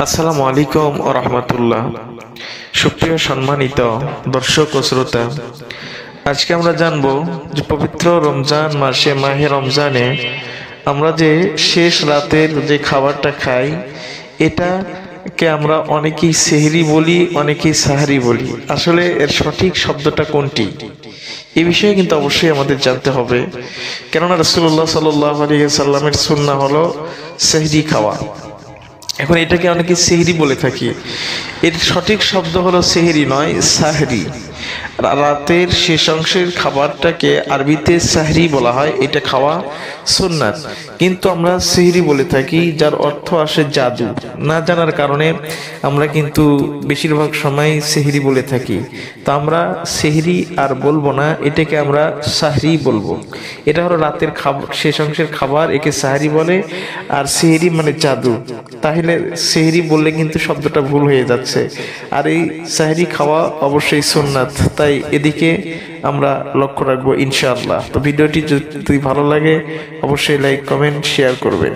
আসসালামু আলাইকুম ওয়া রাহমাতুল্লাহ। সুপ্রিয় সম্মানিত দর্শক ও শ্রোতা, আজকে আমরা জানব যে পবিত্র রমজান মাসে, মাহে রমজানে আমরা যে শেষ রাতের যে খাবারটা খাই, এটাকে আমরা অনেকেই সেহরি বলি, অনেকেই সাহারি বলি। আসলে এর সঠিক শব্দটা কোনটি, এই বিষয়ে কিন্তু অবশ্যই আমাদের জানতে হবে। কেননা রাসূলুল্লাহ সাল্লাল্লাহু আলাইহি সাল্লামের সুন্নাহ হলো সেহরি খাওয়া। এখন এটাকে অনেকে সেহরি বলে থাকি, এর সঠিক শব্দ হলো সেহরি নয়, সাহরি। রাতের শেষ অংশের খাবারটাকে আরবিতে সাহরি বলা হয়, এটা খাওয়া সুন্নাত, কিন্তু আমরা সেহরি বলে থাকি, যার অর্থ আসে জাদু। না জানার কারণে আমরা কিন্তু বেশিরভাগ সময় সেহরি বলে থাকি। তো আমরা সেহরি আর বলবো না, এটাকে আমরা সাহরি বলবো। এটা হলো রাতের খাবার, শেষ অংশের খাবার, একে সাহরি বলে। আর সেহরি মানে জাদু, তাহলে সেহরি বললে কিন্তু শব্দটা ভুল হয়ে যাচ্ছে। আর এই সাহরি খাওয়া অবশ্যই সুন্নাত, তাই এদিকে আমরা লক্ষ্য রাখবো ইনশাআল্লাহ। তো ভিডিওটি যদি ভালো লাগে অবশ্যই লাইক, কমেন্ট, শেয়ার করবেন।